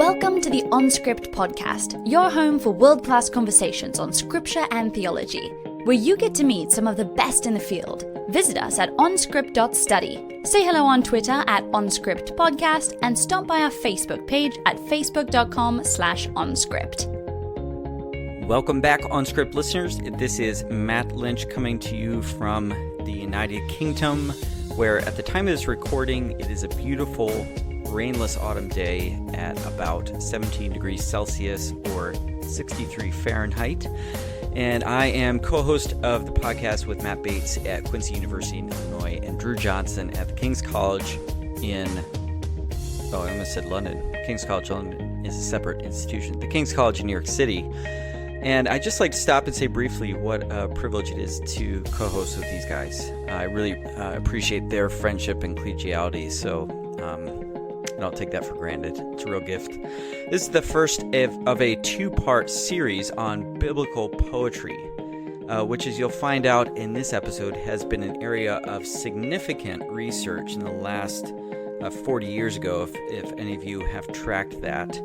Welcome to the OnScript podcast, your home for world-class conversations on scripture and theology, where you get to meet some of the best in the field. Visit us at onscript.study. Say hello on Twitter at OnScriptPodcast and stop by our Facebook page at facebook.com/OnScript. Welcome back, OnScript listeners. This is Matt Lynch coming to you from the United Kingdom, where at the time of this recording, it is a beautiful, rainless autumn day at about 17 degrees Celsius or 63 Fahrenheit. And I am co-host of the podcast with Matt Bates at Quincy University in Illinois and Drew Johnson at the King's College in, I almost said London. King's College London is a separate institution. The King's College in New York City. And I'd just like to stop and say briefly what a privilege it is to co-host with these guys. I really appreciate their friendship and collegiality, so I don't take that for granted. It's a real gift. This is the first of a two-part series on biblical poetry, which, as you'll find out in this episode, has been an area of significant research in the last 40 years ago, if any of you have tracked that.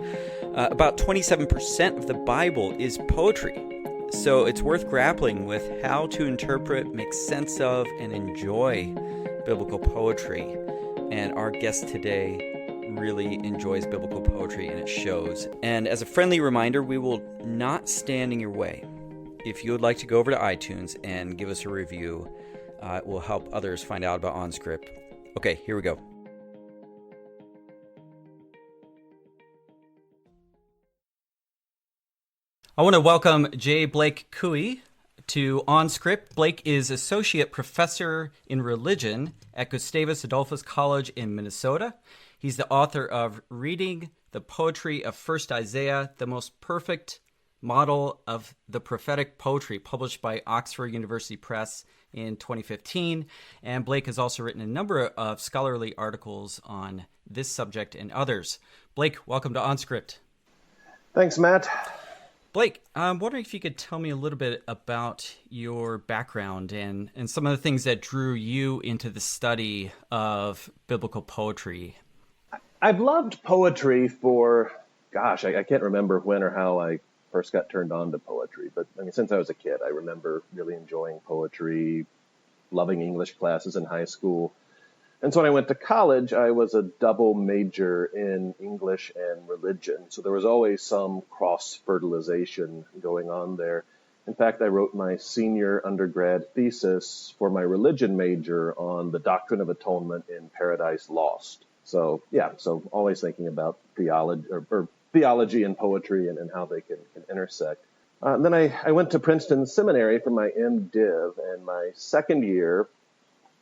About 27% of the Bible is poetry. So it's worth grappling with how to interpret, make sense of, and enjoy biblical poetry. And our guest today really enjoys biblical poetry, and it shows. And as a friendly reminder, we will not stand in your way. If you would like to go over to iTunes and give us a review, it will help others find out about OnScript. Okay, here we go. I want to welcome J. Blake Couey to OnScript. Blake is Associate Professor in Religion at Gustavus Adolphus College in Minnesota. He's the author of Reading the Poetry of First Isaiah, the Most Perfect Model of the Prophetic Poetry, published by Oxford University Press in 2015. And Blake has also written a number of scholarly articles on this subject and others. Blake, welcome to OnScript. Thanks, Matt. Blake, I'm wondering if you could tell me a little bit about your background and some of the things that drew you into the study of biblical poetry. I've loved poetry for, I can't remember when or how I first got turned on to poetry. But since I was a kid, I remember really enjoying poetry, loving English classes in high school. And so when I went to college, I was a double major in English and religion. So there was always some cross-fertilization going on there. In fact, I wrote my senior undergrad thesis for my religion major on the doctrine of atonement in Paradise Lost. So always thinking about theology or theology and poetry and how they can intersect. Then I went to Princeton Seminary for my MDiv, and my second year,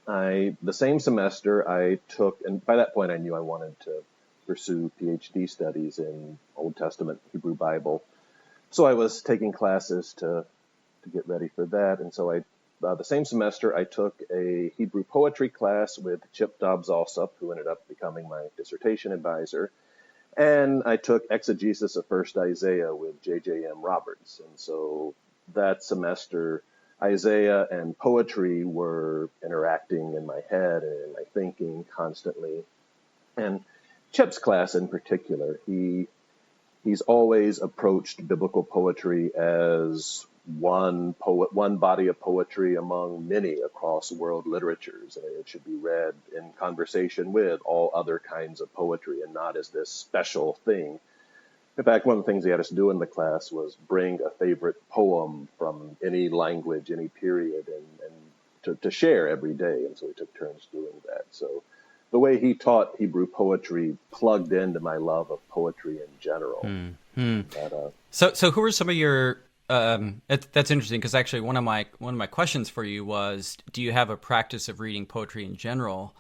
the same semester I took, and by that point I knew I wanted to pursue PhD studies in Old Testament Hebrew Bible. So I was taking classes to get ready for that. And so the same semester I took a Hebrew poetry class with Chip Dobbs-Alsop, who ended up becoming my dissertation advisor. And I took exegesis of First Isaiah with J.J.M. Roberts. And so that semester, Isaiah and poetry were interacting in my head and in my thinking constantly. And Chip's class in particular, he's always approached biblical poetry as one body of poetry among many across world literatures. And it should be read in conversation with all other kinds of poetry and not as this special thing. In fact, one of the things he had us do in the class was bring a favorite poem from any language, any period, and to share every day. And so we took turns doing that. So the way he taught Hebrew poetry plugged into my love of poetry in general. So who are some of your that's interesting, because actually one of my questions for you was, do you have a practice of reading poetry in general?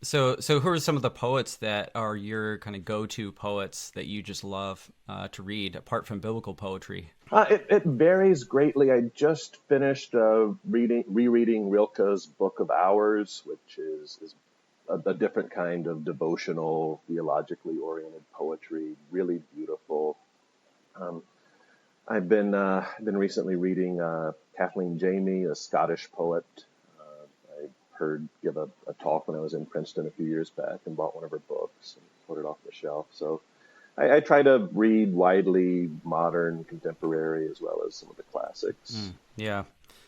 So who are some of the poets that are your kind of go-to poets that you just love to read, apart from biblical poetry? It varies greatly. I just finished rereading Rilke's Book of Hours, which is a different kind of devotional, theologically oriented poetry, really beautiful. I've been recently reading Kathleen Jamie, a Scottish poet. I heard give a talk when I was in Princeton a few years back and bought one of her books and put it off the shelf. So I try to read widely, modern, contemporary, as well as some of the classics. Yeah,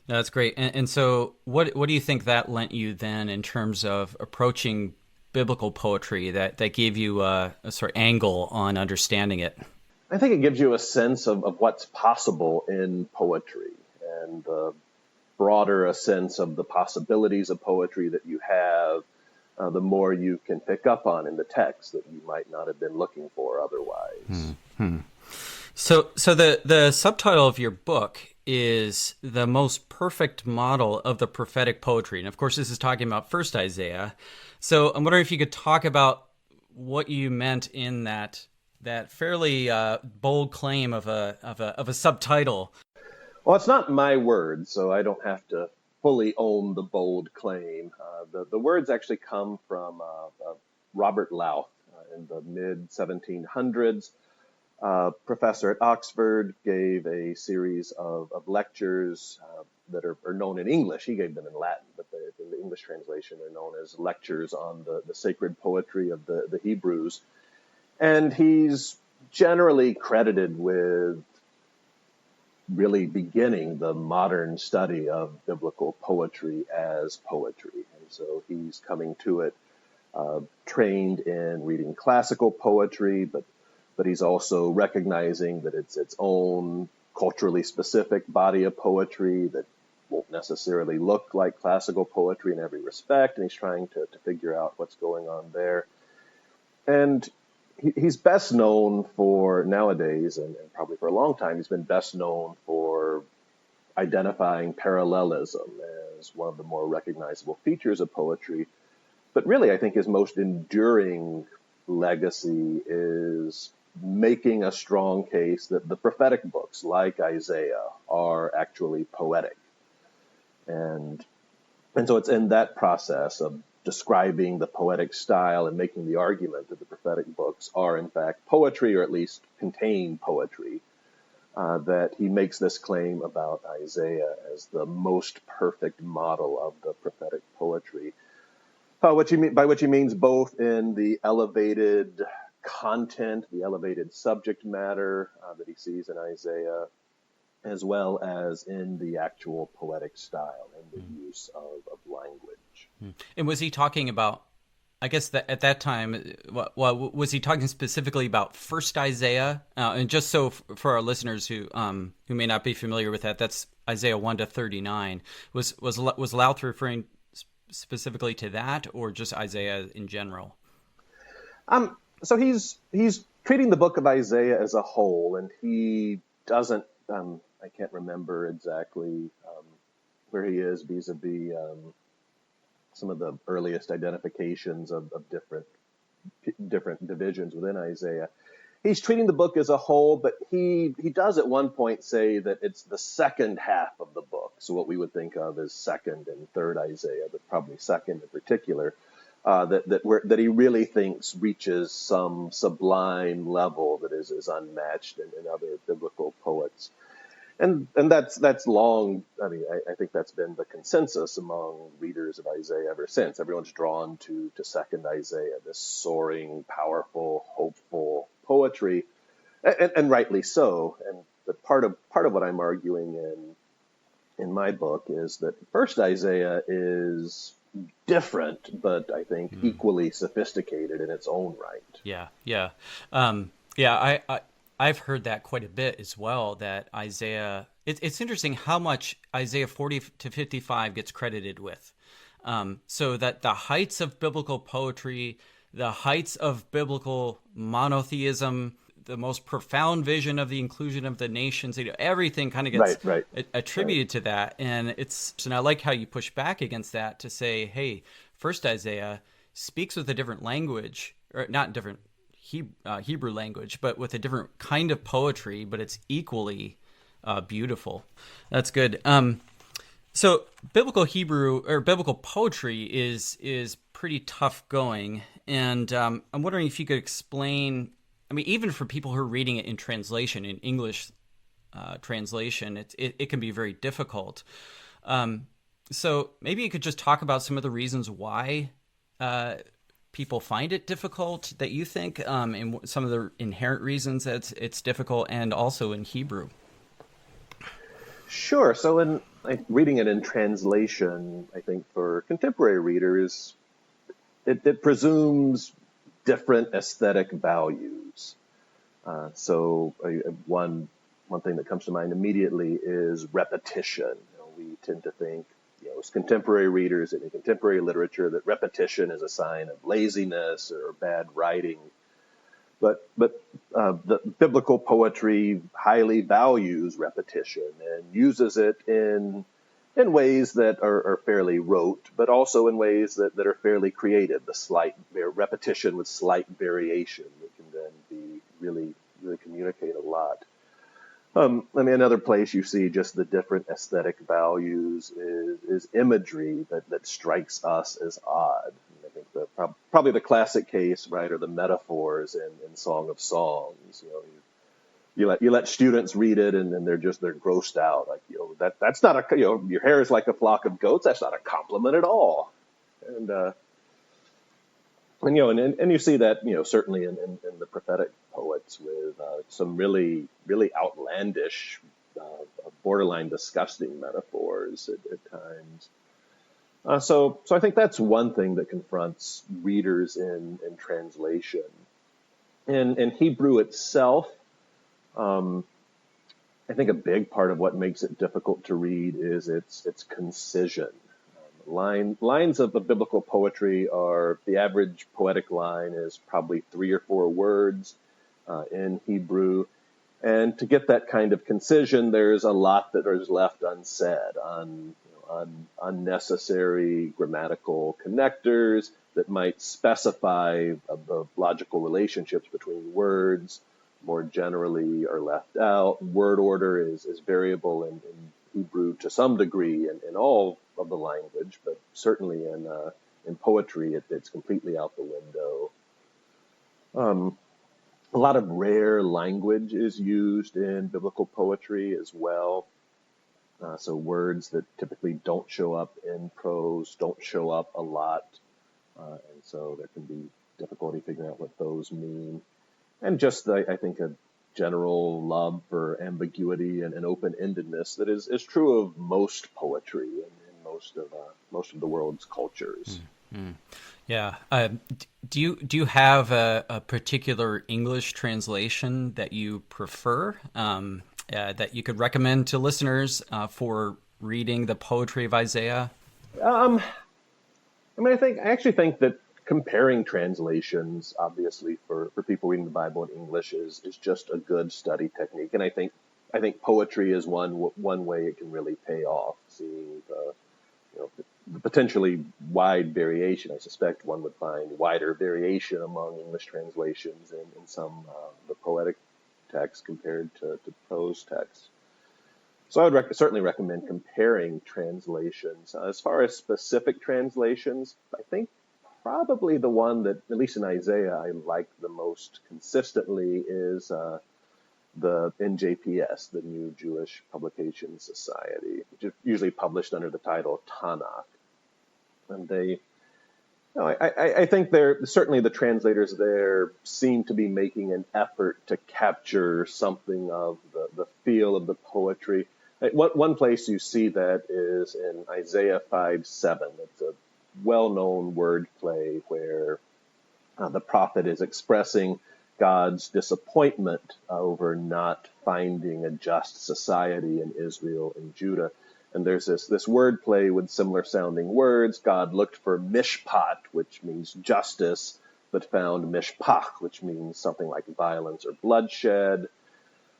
no, that's great. And so what do you think that lent you then in terms of approaching biblical poetry that gave you a sort of angle on understanding it? I think it gives you a sense of what's possible in poetry, and the broader a sense of the possibilities of poetry that you have, the more you can pick up on in the text that you might not have been looking for otherwise. So the subtitle of your book is The Most Perfect Model of the Prophetic Poetry. And of course, this is talking about first Isaiah. So I'm wondering if you could talk about what you meant in that fairly bold claim of a subtitle. Well, it's not my words, so I don't have to fully own the bold claim. The words actually come from Robert Lowth in the mid-1700s. Professor at Oxford gave a series of lectures that are known in English. He gave them in Latin, but in the English translation are known as lectures on the sacred poetry of the Hebrews. And he's generally credited with really beginning the modern study of biblical poetry as poetry. And so he's coming to it trained in reading classical poetry, but he's also recognizing that it's its own culturally specific body of poetry that won't necessarily look like classical poetry in every respect, and he's trying to figure out what's going on there. And he's best known for nowadays, and probably for a long time, he's been best known for identifying parallelism as one of the more recognizable features of poetry. But really, I think his most enduring legacy is making a strong case that the prophetic books, like Isaiah, are actually poetic. And so it's in that process of describing the poetic style and making the argument that the prophetic books are in fact poetry, or at least contain poetry, that he makes this claim about Isaiah as the most perfect model of the prophetic poetry. By which he means both in the elevated content, the elevated subject matter that he sees in Isaiah, as well as in the actual poetic style and the use of language. And was he talking about, I guess that at that time, was he talking specifically about first Isaiah? And just so for our listeners who may not be familiar with that, that's Isaiah 1 to 39. Was Lowth referring specifically to that, or just Isaiah in general? So he's treating the book of Isaiah as a whole, and he doesn't. I can't remember exactly where he is vis-a-vis some of the earliest identifications of different divisions within Isaiah. He's treating the book as a whole, but he does at one point say that it's the second half of the book, so what we would think of as second and third Isaiah, but probably second in particular, that he really thinks reaches some sublime level that is unmatched in other biblical poets. And that's long. I mean, I think that's been the consensus among readers of Isaiah ever since. Everyone's drawn to second Isaiah, this soaring, powerful, hopeful poetry, and rightly so. And but part of what I'm arguing in my book is that first Isaiah is different, but I think equally sophisticated in its own right. Yeah. I've heard that quite a bit as well, that Isaiah, it's interesting how much Isaiah 40 to 55 gets credited with. So that the heights of biblical poetry, the heights of biblical monotheism, the most profound vision of the inclusion of the nations, everything kind of gets attributed to that. And I like how you push back against that to say, hey, first Isaiah speaks with a different language, or not different Hebrew language, but with a different kind of poetry, but it's equally beautiful. That's good. So biblical Hebrew or biblical poetry is pretty tough going, and I'm wondering if you could explain. I mean, even for people who are reading it in translation, in English translation, it can be very difficult. So maybe you could just talk about some of the reasons why people find it difficult that you think, and some of the inherent reasons that it's difficult, and also in Hebrew? Sure. So in reading it in translation, I think for contemporary readers, it presumes different aesthetic values. One thing that comes to mind immediately is repetition. We tend to think, as contemporary readers in contemporary literature, that repetition is a sign of laziness or bad writing. But the biblical poetry highly values repetition and uses it in ways that are fairly rote, but also in ways that are fairly creative. The slight repetition with slight variation that can then be really communicate a lot. Another place you see just the different aesthetic values is imagery that strikes us as odd. I think probably the classic case, right, are the metaphors in Song of Songs. You let students read it, and then they're grossed out. Like, that's not your hair is like a flock of goats. That's not a compliment at all. And you see that, certainly in the prophetic poets with some really outlandish, borderline disgusting metaphors at times. So I think that's one thing that confronts readers in translation. In Hebrew itself, I think a big part of what makes it difficult to read is its concision. Lines of the biblical poetry are, the average poetic line is probably 3 or 4 words in Hebrew. And to get that kind of concision, there's a lot that is left unsaid, unnecessary grammatical connectors that might specify the logical relationships between words, more generally are left out. Word order is variable in Hebrew to some degree in all of the language, but certainly in poetry, it's completely out the window. A lot of rare language is used in biblical poetry as well. So words that typically don't show up in prose don't show up a lot. And so there can be difficulty figuring out what those mean. And just, I think, a general love for ambiguity and open-endedness that is true of most poetry in most of the world's cultures. Mm-hmm. Yeah. Do you have a particular English translation that you prefer, that you could recommend to listeners for reading the poetry of Isaiah? I actually think that comparing translations, obviously, for people reading the Bible in English is just a good study technique. And I think poetry is one way it can really pay off, seeing the potentially wide variation. I suspect one would find wider variation among English translations in some the poetic text compared to prose text. So I would certainly recommend comparing translations. As far as specific translations, I think probably the one that, at least in Isaiah, I like the most consistently is the NJPS, the New Jewish Publication Society, which is usually published under the title Tanakh. And I think certainly the translators there seem to be making an effort to capture something of the feel of the poetry. One place you see that is in Isaiah 5:7. It's a well-known wordplay where the prophet is expressing God's disappointment over not finding a just society in Israel and Judah. And there's this wordplay with similar sounding words. God looked for mishpat, which means justice, but found mishpach, which means something like violence or bloodshed.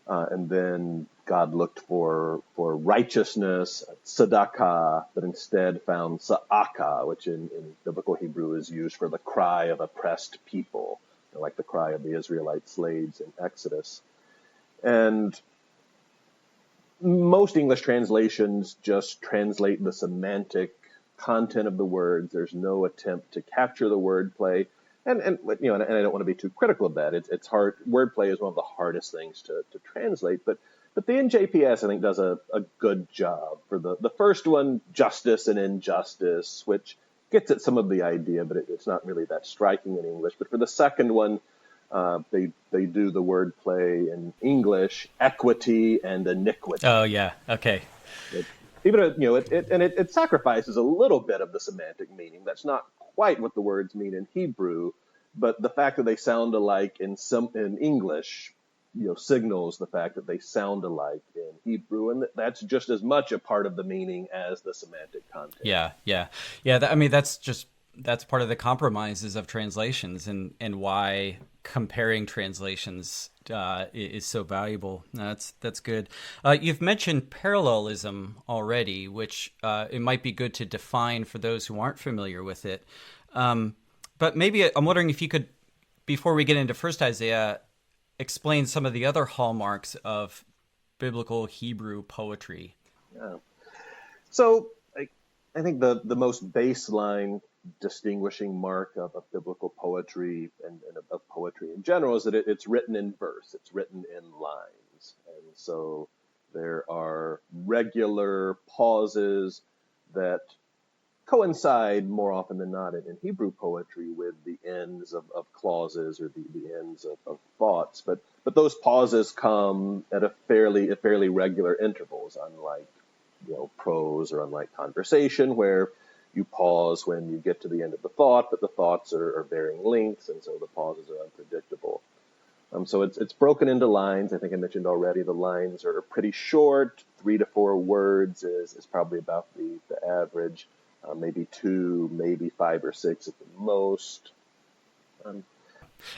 And then God looked for righteousness, tzedakah, but instead found sa'aka, which in biblical Hebrew is used for the cry of oppressed people, like the cry of the Israelite slaves in Exodus. And most English translations just translate the semantic content of the words. There's no attempt to capture the wordplay. And I don't want to be too critical of that. It's hard. Wordplay is one of the hardest things to translate. But the NJPS, I think, does a good job. For the first one, justice and injustice, which gets at some of the idea, but it's not really that striking in English. But for the second one, they do the wordplay in English, equity and iniquity. Oh yeah, okay. It sacrifices a little bit of the semantic meaning. That's not quite what the words mean in Hebrew, but the fact that they sound alike in English, signals the fact that they sound alike in Hebrew, and that's just as much a part of the meaning as the semantic content. Yeah. That's part of the compromises of translations, and why comparing translations is so valuable. That's good. You've mentioned parallelism already, which it might be good to define for those who aren't familiar with it. But maybe I'm wondering if you could, before we get into First Isaiah, explain some of the other hallmarks of biblical Hebrew poetry. Yeah. So I think the most baseline distinguishing mark of biblical poetry and of poetry in general is that it's written in verse. It's written in lines. And so there are regular pauses that coincide more often than not in Hebrew poetry with the ends of clauses or the ends of thoughts. But those pauses come at a fairly regular intervals, unlike prose or unlike conversation, where you pause when you get to the end of the thought, but the thoughts are varying lengths, and so the pauses are unpredictable. So it's broken into lines. I think I mentioned already the lines are pretty short. 3 to 4 words is probably about the average. Maybe 2, maybe 5 or 6 at the most.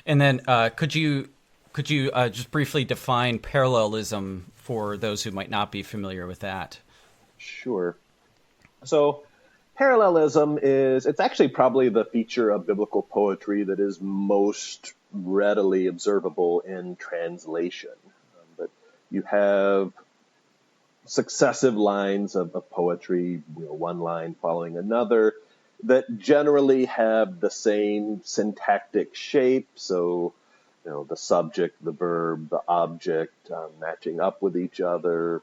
And then could you just briefly define parallelism for those who might not be familiar with that? Sure. So parallelism it's actually probably the feature of biblical poetry that is most readily observable in translation. But you have successive lines of poetry, one line following another, that generally have the same syntactic shape. So, the subject, the verb, the object matching up with each other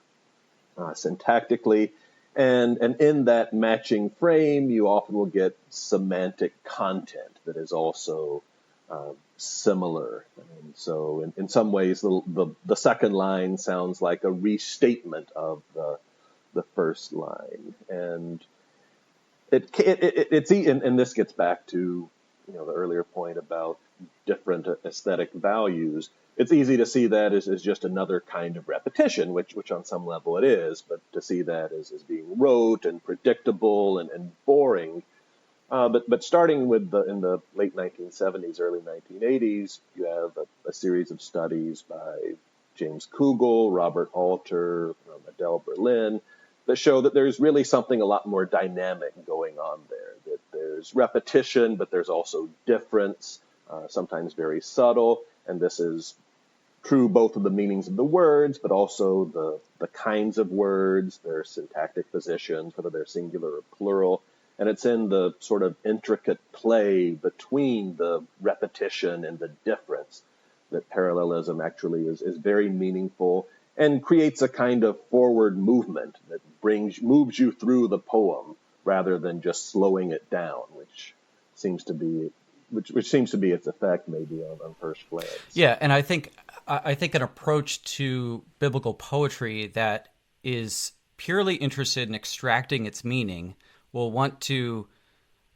syntactically. And in that matching frame, you often will get semantic content that is also similar. And so in some ways, the second line sounds like a restatement of the first line. And and this gets back to the earlier point about different aesthetic values. It's easy to see that as just another kind of repetition, which on some level it is, but to see that as being rote and predictable and boring. But starting in the late 1970s, early 1980s, you have a series of studies by James Kugel, Robert Alter, Adele Berlin, that show that there's really something a lot more dynamic going on there, that there's repetition, but there's also difference, sometimes very subtle, and this is true both of the meanings of the words, but also the kinds of words, their syntactic positions, whether they're singular or plural. And it's in the sort of intricate play between the repetition and the difference that parallelism actually is very meaningful and creates a kind of forward movement that moves you through the poem rather than just slowing it down, which seems to be its effect maybe on first glance. Yeah, and I think an approach to biblical poetry that is purely interested in extracting its meaning will want to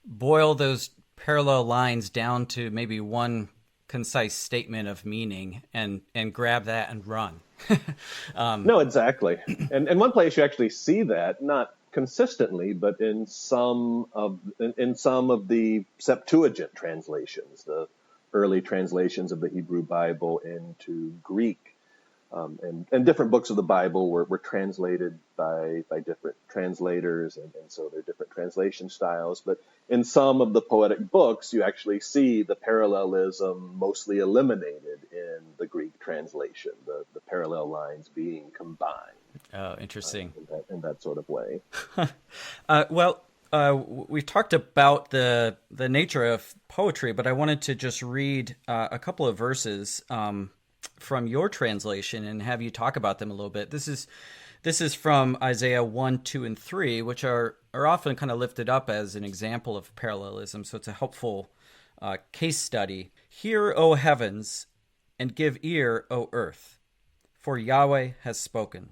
boil those parallel lines down to maybe one concise statement of meaning and grab that and run. No, exactly. And one place you actually see that, not consistently, but in some of the Septuagint translations, the early translations of the Hebrew Bible into Greek. And different books of the Bible were translated by different translators, and so there are different translation styles. But in some of the poetic books, you actually see the parallelism mostly eliminated in the Greek translation, the parallel lines being combined. Oh, interesting. In that sort of way. We've talked about the nature of poetry, but I wanted to just read a couple of verses from your translation and have you talk about them a little bit. This is This is from Isaiah 1, 2, and 3, which are often kind of lifted up as an example of parallelism. So it's a helpful case study. Hear, O heavens, and give ear, O earth, for Yahweh has spoken.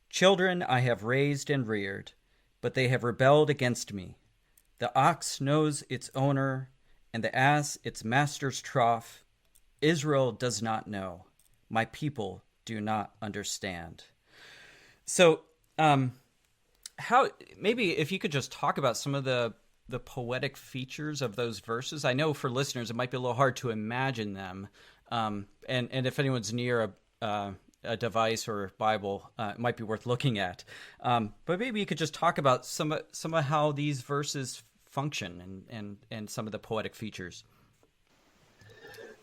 Children I have raised and reared, but they have rebelled against me. The ox knows its owner, and the ass its master's trough. Israel does not know. My people do not understand. So, how maybe if you could just talk about some of the poetic features of those verses. I know for listeners it might be a little hard to imagine them, and if anyone's near a device or a Bible, it might be worth looking at. But maybe you could just talk about some of how these verses function and some of the poetic features.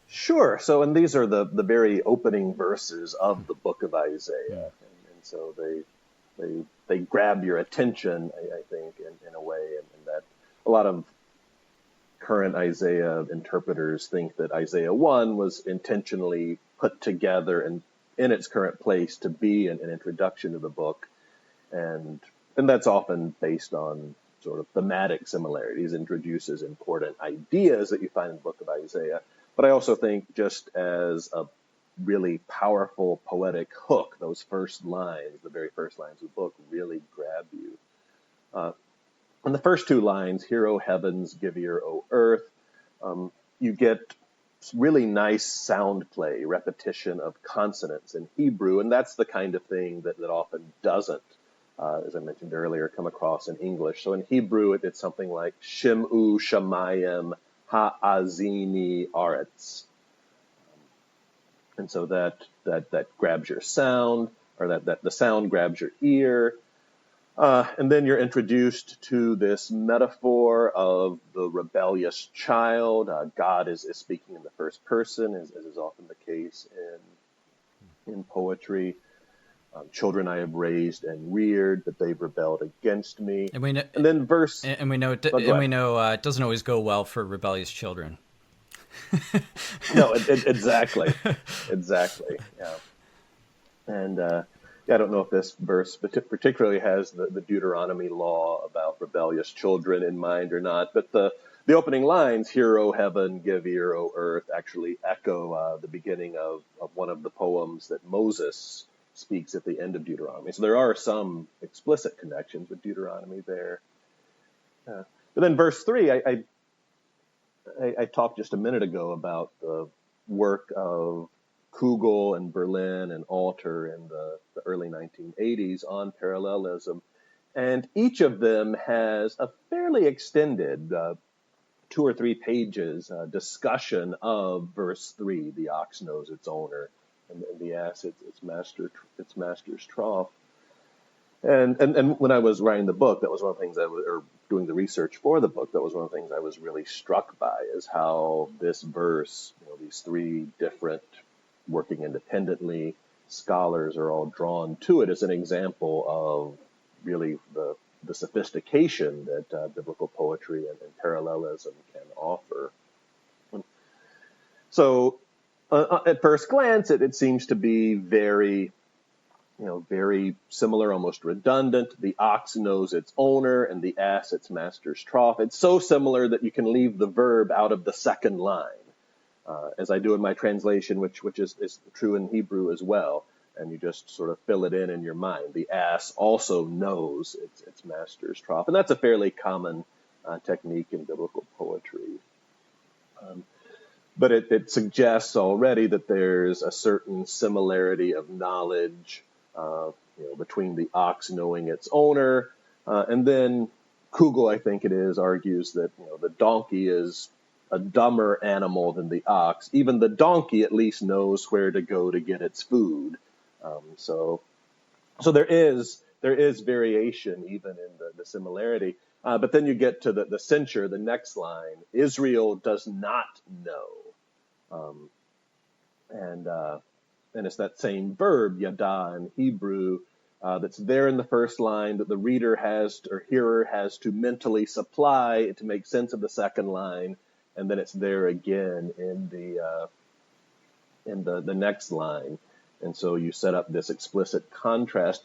Sure. So, and these are the very opening verses of the book of Isaiah, and so they grab your attention, I think, in a way, and that a lot of current Isaiah interpreters think that Isaiah 1 was intentionally put together and in its current place to be an introduction to the book, and that's often based on sort of thematic similarities, introduces important ideas that you find in the book of Isaiah. But I also think just as a really powerful poetic hook, those first lines, the very first lines of the book, really grab you. In the first two lines, hear, O heavens, give ear, O earth, you get really nice sound play, repetition of consonants in Hebrew, and that's the kind of thing that often doesn't, as I mentioned earlier, come across in English. So in Hebrew, it's something like Shim'u Shamayim Ha'azini Aretz. And so that grabs your sound, or that the sound grabs your ear. And then you're introduced to this metaphor of the rebellious child. God is speaking in the first person, as is often the case in poetry. Children I have raised and reared, but they've rebelled against me. And we know, and then verse, and we know, it doesn't always go well for rebellious children. No, exactly, yeah. And I don't know if this verse particularly has the Deuteronomy law about rebellious children in mind or not, but the opening lines, hear, O heaven, give ear, O earth, actually echo the beginning of one of the poems that Moses speaks at the end of Deuteronomy. So there are some explicit connections with Deuteronomy there. But then verse 3, I talked just a minute ago about the work of Couey and Berlin and Alter in the early 1980s on parallelism. And each of them has a fairly extended 2 or 3 pages discussion of verse 3, the ox knows its owner, and the ass its master's trough. And when I was writing the book, that was one of the things or doing the research for the book, that was one of the things I was really struck by, is how this verse, these 3 different, working independently, scholars are all drawn to it as an example of really the sophistication that biblical poetry and parallelism can offer. So at first glance, it seems to be very similar, almost redundant. The ox knows its owner and the ass its master's trough. It's so similar that you can leave the verb out of the second line, as I do in my translation, which is true in Hebrew as well. And you just sort of fill it in your mind. The ass also knows its master's trough. And that's a fairly common technique in biblical poetry. But it suggests already that there's a certain similarity of knowledge between the ox knowing its owner. And then Couey, I think it is, argues that the donkey is a dumber animal than the ox. Even the donkey at least knows where to go to get its food. So there is variation even in the similarity. But then you get to the censure, the next line, Israel does not know. And it's that same verb, yada, in Hebrew, that's there in the first line that the reader hearer has to mentally supply to make sense of the second line, and then it's there again in the next line. And so you set up this explicit contrast.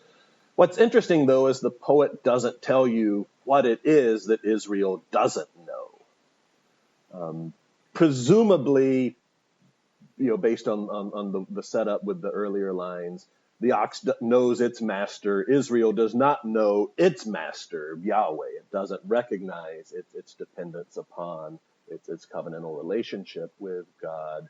What's interesting, though, is the poet doesn't tell you what it is that Israel doesn't know. Presumably, based on the setup with the earlier lines, the ox knows its master. Israel does not know its master, Yahweh. It doesn't recognize its dependence upon its covenantal relationship with God.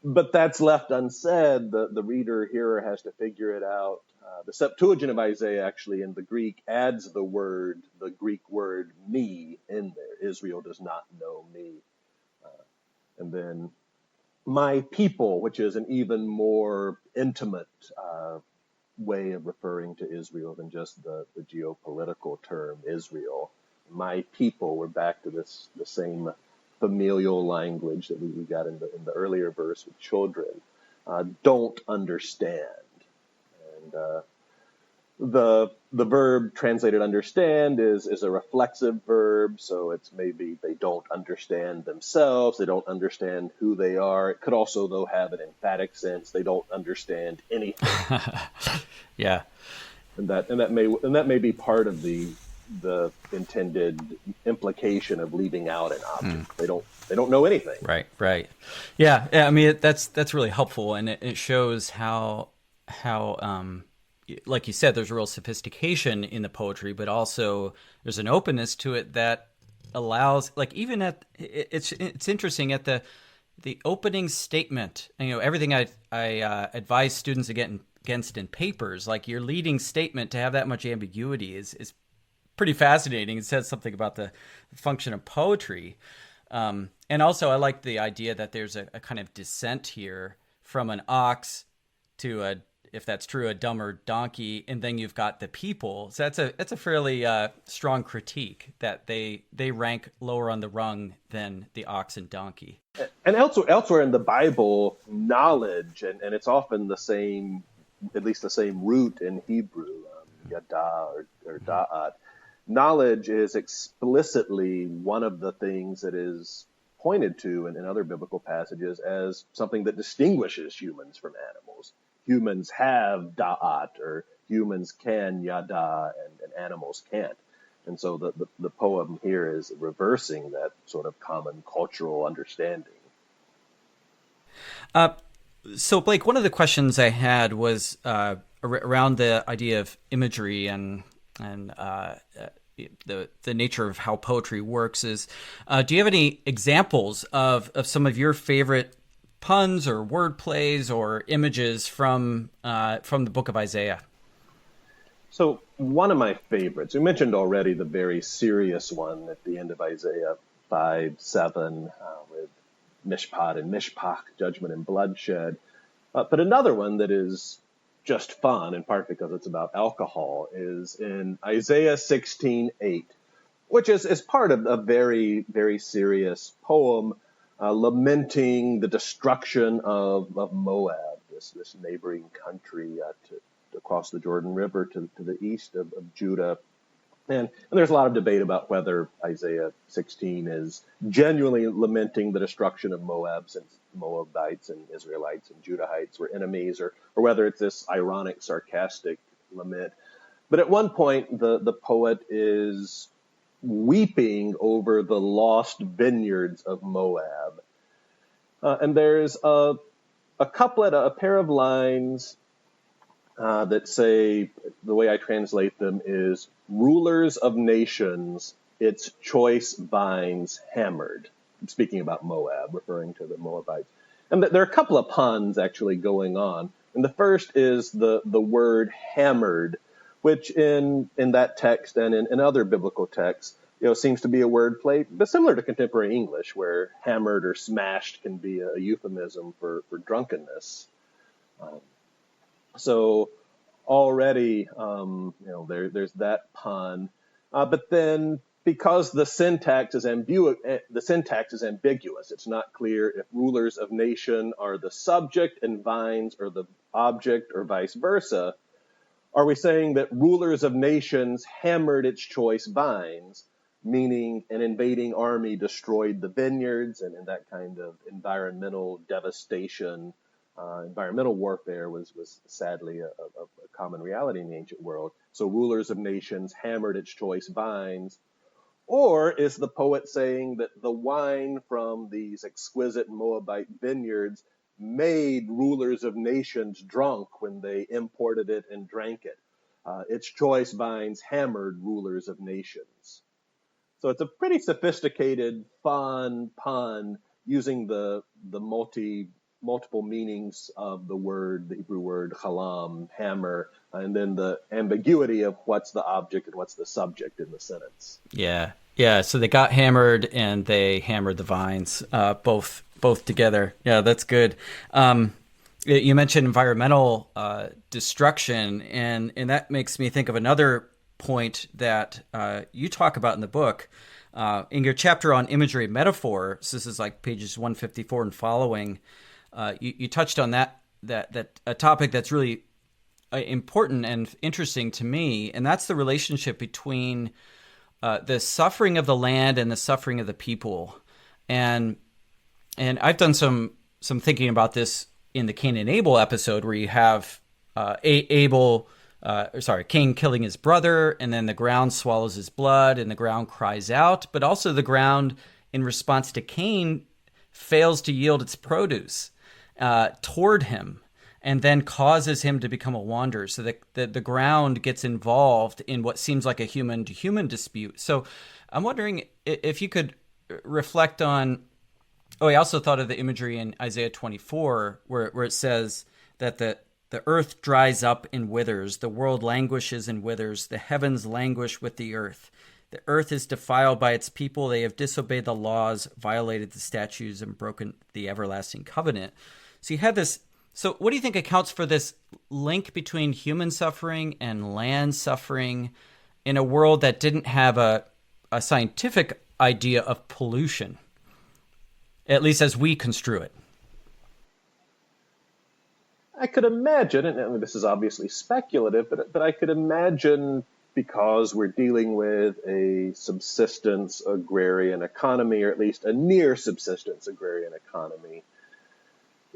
But that's left unsaid. The reader, hearer has to figure it out. The Septuagint of Isaiah actually in the Greek adds the Greek word me in there. Israel does not know me. And then my people, which is an even more intimate way of referring to Israel than just the geopolitical term Israel. My people, we're back to the same familial language that we got in the earlier verse with children, don't understand. And the verb translated understand is a reflexive verb, so it's maybe they don't understand themselves, they don't understand who they are. It could also, though, have an emphatic sense. They don't understand anything. Yeah. And that may be part of the intended implication of leaving out an object. They don't know anything. Right. Yeah. I mean, that's really helpful, and it shows how like you said, there's a real sophistication in the poetry, but also there's an openness to it that allows, like, even at it's interesting at the opening statement. Everything I advise students against in papers, like your leading statement, to have that much ambiguity is pretty fascinating. It says something about the function of poetry. And also, I like the idea that there's a kind of descent here from an ox to if that's true, a dumber donkey, and then you've got the people. So that's a fairly strong critique that they rank lower on the rung than the ox and donkey. And elsewhere in the Bible, knowledge, and it's often the same, at least the same root in Hebrew, yada or da'at. Knowledge is explicitly one of the things that is pointed to in other biblical passages as something that distinguishes humans from animals. Humans have da'at, or humans can yada, and animals can't. And so the poem here is reversing that sort of common cultural understanding. So, Blake, one of the questions I had was around the idea of imagery and the nature of how poetry works. Is do you have any examples of some of your favorite puns or word plays or images from the book of Isaiah? So one of my favorites, we mentioned already the very serious one at the end of Isaiah 5:7 with mishpat and mishpach, judgment and bloodshed. But another one that is just fun, in part because it's about alcohol, is in Isaiah 16:8, which is part of a very, very serious poem lamenting the destruction of Moab, this neighboring country across the Jordan River to the east of Judah. And there's a lot of debate about whether Isaiah 16 is genuinely lamenting the destruction of Moab, since Moabites and Israelites and Judahites were enemies, or whether it's this ironic, sarcastic lament. But at one point, the poet is weeping over the lost vineyards of Moab. And there's a couplet, a pair of lines that say, the way I translate them is, rulers of nations, its choice vines hammered. I'm speaking about Moab, referring to the Moabites. And there are a couple of puns actually going on. And the first is the word hammered, which in that text and in other biblical texts, seems to be a word play, but similar to contemporary English, where hammered or smashed can be a euphemism for drunkenness. So already, there's that pun. But then, because the syntax is ambiguous, it's not clear if rulers of nation are the subject and vines are the object, or vice versa. Are we saying that rulers of nations hammered its choice vines, meaning an invading army destroyed the vineyards, and that kind of environmental devastation Environmental warfare was sadly a common reality in the ancient world. So rulers of nations hammered its choice vines. Or is the poet saying that the wine from these exquisite Moabite vineyards made rulers of nations drunk when they imported it and drank it? Its choice vines hammered rulers of nations. So it's a pretty sophisticated, fun pun using the multiple meanings of the Hebrew word chalam, hammer, and then the ambiguity of what's the object and what's the subject in the sentence. Yeah. Yeah. So they got hammered and they hammered the vines, both together. Yeah, that's good. You mentioned environmental destruction, and that makes me think of another point that you talk about in the book. In your chapter on imagery metaphor, so this is like pages 154 and following, you touched on that a topic that's really important and interesting to me, and that's the relationship between the suffering of the land and the suffering of the people. And I've done some thinking about this in the Cain and Abel episode, where you have Cain killing his brother, and then the ground swallows his blood, and the ground cries out. But also the ground, in response to Cain, fails to yield its produce toward him, and then causes him to become a wanderer. So the ground gets involved in what seems like a human-to-human dispute. So I'm wondering if you could reflect on. Oh, I also thought of the imagery in Isaiah 24, where it says that the earth dries up and withers, the world languishes and withers, the heavens languish with the earth. The earth is defiled by its people. They have disobeyed the laws, violated the statutes, and broken the everlasting covenant. So you had this. So what do you think accounts for this link between human suffering and land suffering in a world that didn't have a scientific idea of pollution, at least as we construe it? I could imagine, and I mean, this is obviously speculative, but I could imagine, because we're dealing with a subsistence agrarian economy, or at least a near subsistence agrarian economy,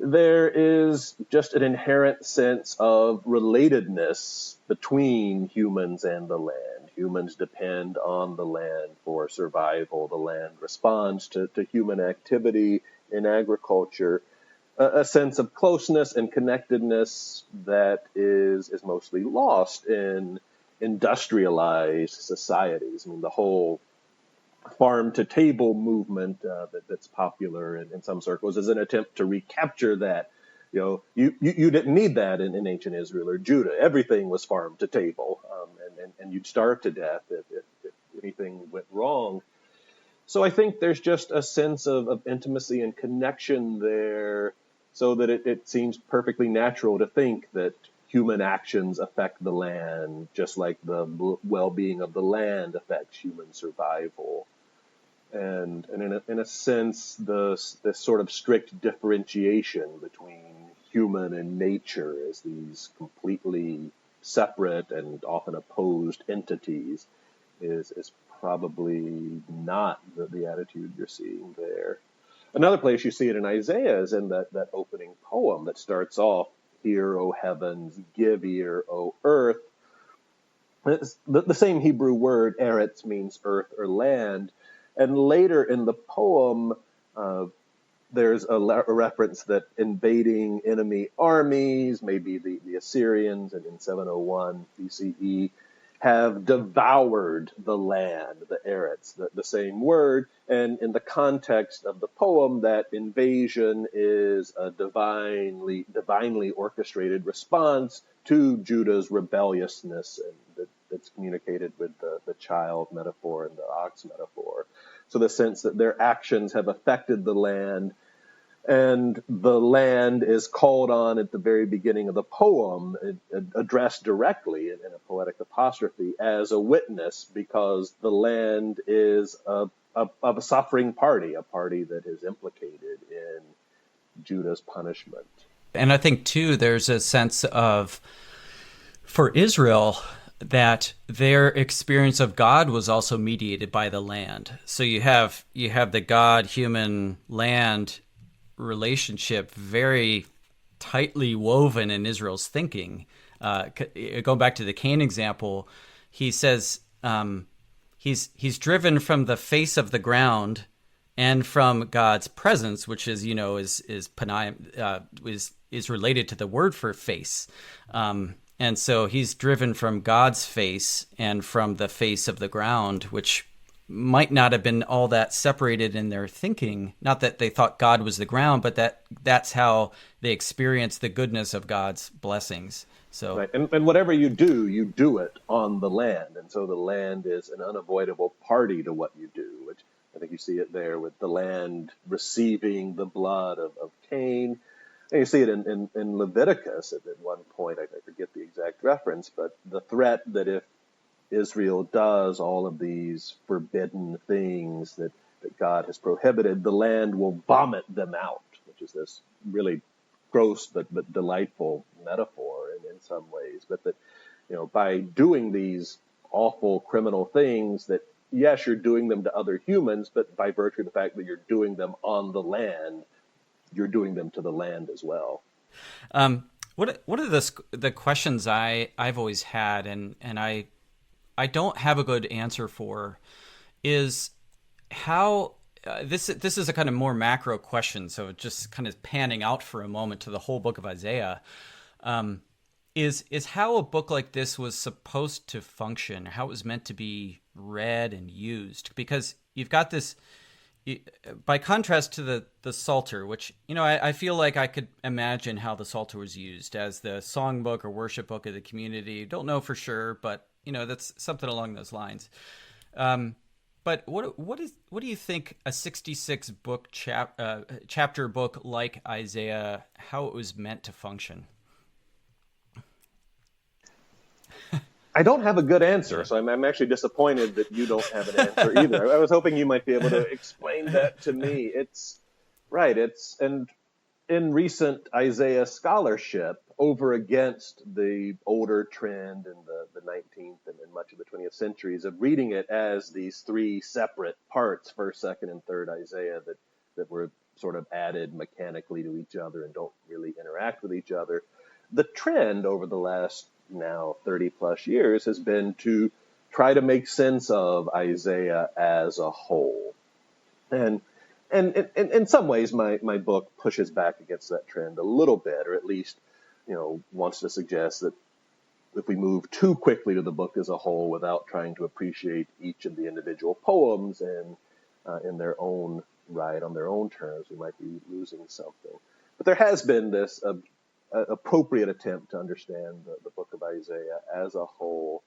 there is just an inherent sense of relatedness between humans and the land. Humans depend on the land for survival. The land responds to human activity in agriculture. A sense of closeness and connectedness that is mostly lost in industrialized societies. I mean, the whole farm-to-table movement that's popular in some circles is an attempt to recapture that. You didn't need that in ancient Israel or Judah. Everything was farm-to-table, and you'd starve to death if anything went wrong. So I think there's just a sense of intimacy and connection there, so that it seems perfectly natural to think that human actions affect the land, just like the well-being of the land affects human survival. And in a sense, this sort of strict differentiation between human and nature as these completely separate and often opposed entities is probably not the attitude you're seeing there. Another place you see it in Isaiah is in that opening poem that starts off, "Hear, O heavens, give ear, O earth." It's the same Hebrew word, eretz, means earth or land. And later in the poem, there's a reference that invading enemy armies, maybe the Assyrians in 701 BCE, have devoured the land, the eretz, the same word. And in the context of the poem, that invasion is a divinely orchestrated response to Judah's rebelliousness, and that's communicated with the child metaphor and the ox metaphor. So the sense that their actions have affected the land, and the land is called on at the very beginning of the poem, addressed directly in a poetic apostrophe as a witness, because the land is a suffering party, a party that is implicated in Judah's punishment. And I think, too, there's a sense of, for Israel, that their experience of God was also mediated by the land. So you have the God-human land relationship very tightly woven in Israel's thinking. Going back to the Cain example, he says he's driven from the face of the ground and from God's presence, which is is related to the word for face. And so he's driven from God's face and from the face of the ground, which might not have been all that separated in their thinking. Not that they thought God was the ground, but that's how they experienced the goodness of God's blessings. So, right. And whatever you do it on the land. And so the land is an unavoidable party to what you do, which I think you see it there with the land receiving the blood of Cain. And you see it in Leviticus at one point. I forget the exact reference, but the threat that if Israel does all of these forbidden things that God has prohibited, the land will vomit them out, which is this really gross but delightful metaphor in some ways. But that, by doing these awful criminal things that, yes, you're doing them to other humans, but by virtue of the fact that you're doing them on the land, you're doing them to the land as well. What are the questions I've always had, and I don't have a good answer for, is how this is a kind of more macro question. So just kind of panning out for a moment to the whole book of Isaiah, is how a book like this was supposed to function, how it was meant to be read and used, because you've got this. By contrast to the Psalter, which, I feel like I could imagine how the Psalter was used as the songbook or worship book of the community. Don't know for sure, but, that's something along those lines. But what do you think a 66 book chapter book like Isaiah, how it was meant to function? I don't have a good answer, so I'm actually disappointed that you don't have an answer either. I was hoping you might be able to explain that to me. It's right. And in recent Isaiah scholarship, over against the older trend in the 19th and much of the 20th centuries of reading it as these three separate parts, 1st, 2nd, and 3rd Isaiah, that were sort of added mechanically to each other and don't really interact with each other. The trend over the last now 30 plus years has been to try to make sense of Isaiah as a whole. And in some ways, my book pushes back against that trend a little bit, or at least, wants to suggest that if we move too quickly to the book as a whole without trying to appreciate each of the individual poems in their own right, on their own terms, we might be losing something. But there has been this appropriate attempt to understand the book of Isaiah as a whole.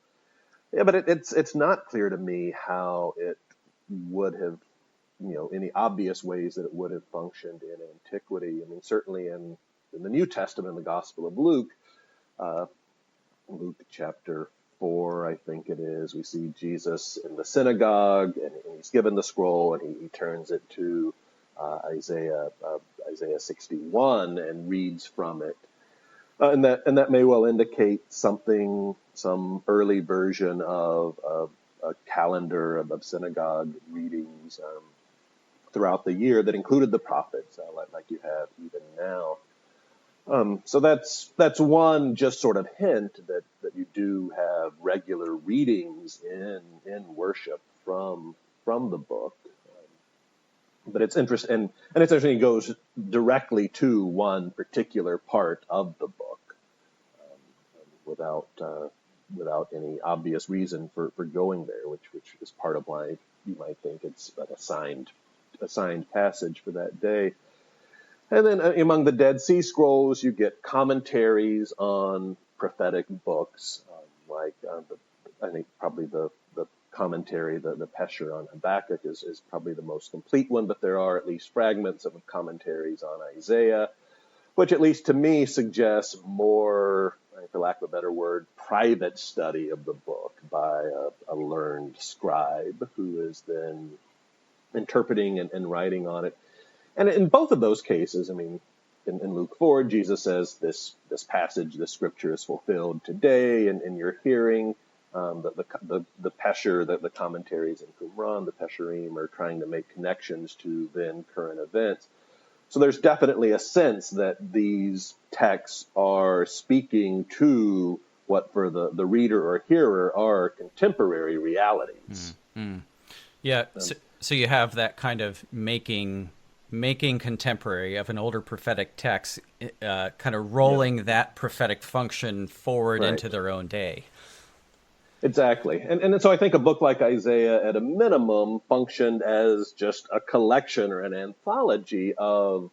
Yeah, but it's not clear to me how it would have, any obvious ways that it would have functioned in antiquity. I mean, certainly in the New Testament, in the Gospel of Luke, Luke chapter 4, I think it is, we see Jesus in the synagogue, and he's given the scroll, and he turns it to Isaiah 61 and reads from it. And that may well indicate some early version of a calendar of synagogue readings throughout the year that included the prophets, like you have even now. So that's one just sort of hint that you do have regular readings in worship from the book. But it's interesting, and it's interesting. It goes directly to one particular part of the book, without any obvious reason for going there, which is part of why you might think it's an assigned passage for that day. And then among the Dead Sea Scrolls, you get commentaries on prophetic books, I think probably the commentary, the Pesher on Habakkuk is probably the most complete one, but there are at least fragments of commentaries on Isaiah, which at least to me suggests more, for lack of a better word, private study of the book by a learned scribe who is then interpreting and writing on it. And in both of those cases, I mean, in Luke 4, Jesus says this passage, this scripture is fulfilled today in your hearing. The Pesher, the commentaries in Qumran, the Pesherim, are trying to make connections to then current events. So there's definitely a sense that these texts are speaking to what for the reader or hearer are contemporary realities. Yeah, so you have that kind of making contemporary of an older prophetic text, kind of rolling that prophetic function forward into their own day. Exactly. And so I think a book like Isaiah, at a minimum, functioned as just a collection or an anthology of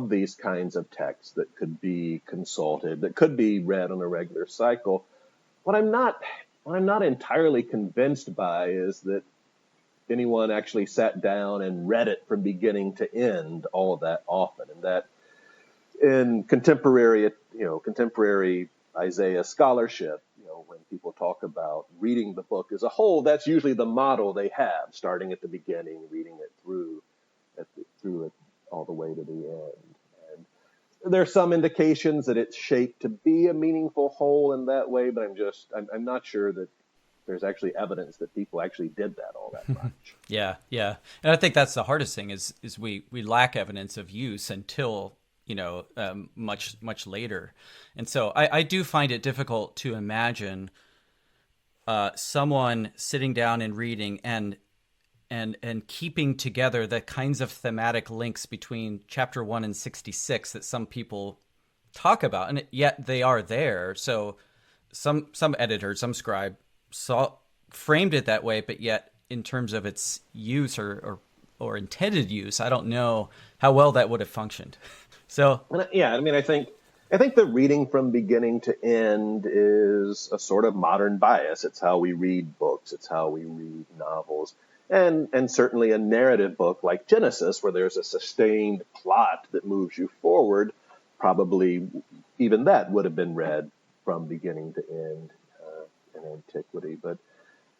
these kinds of texts that could be consulted, that could be read on a regular cycle. What I'm not entirely convinced by is that anyone actually sat down and read it from beginning to end all that often, and that in contemporary Isaiah scholarship, when people talk about reading the book as a whole, that's usually the model they have, starting at the beginning, reading it through it all the way to the end. And there's some indications that it's shaped to be a meaningful whole in that way, but I'm not sure that there's actually evidence that people actually did that all that much. Yeah. And I think that's the hardest thing is we lack evidence of use until much later. And so I do find it difficult to imagine someone sitting down and reading and keeping together the kinds of thematic links between chapter 1 and 66 that some people talk about, and yet they are there. So some editor, some scribe framed it that way, but yet in terms of its use or intended use, I don't know how well that would have functioned. So yeah, I mean, I think the reading from beginning to end is a sort of modern bias. It's how we read books. It's how we read novels. And certainly a narrative book like Genesis, where there's a sustained plot that moves you forward, probably even that would have been read from beginning to end in antiquity. But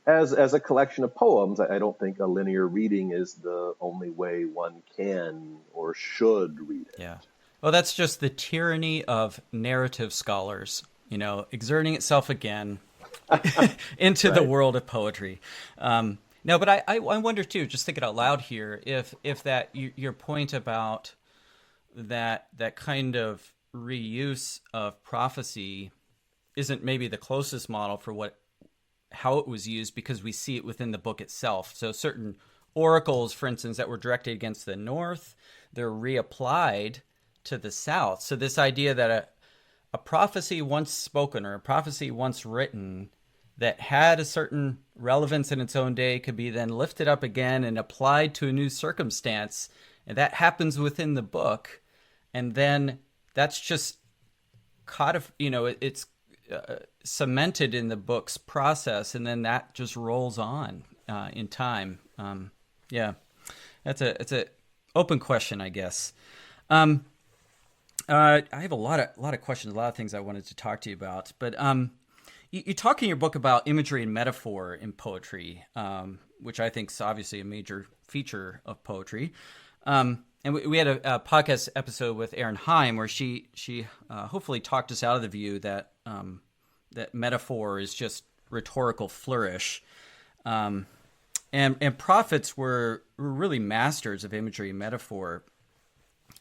as a collection of poems, I don't think a linear reading is the only way one can or should read it. Yeah. Well, that's just the tyranny of narrative scholars, exerting itself again into the world of poetry. No, but I wonder too, just thinking out loud here, if that your point about that kind of reuse of prophecy isn't maybe the closest model for how it was used, because we see it within the book itself. So certain oracles, for instance, that were directed against the north, they're reapplied to the south. So this idea that a prophecy once spoken or a prophecy once written that had a certain relevance in its own day could be then lifted up again and applied to a new circumstance. And that happens within the book. And then that's just it's cemented in the book's process. And then that just rolls on in time. It's a open question, I guess. I have a lot of questions, a lot of things I wanted to talk to you about, but you talk in your book about imagery and metaphor in poetry, which I think is obviously a major feature of poetry. And we had a podcast episode with Erin Heim where she hopefully talked us out of the view that that metaphor is just rhetorical flourish. And prophets were really masters of imagery and metaphor.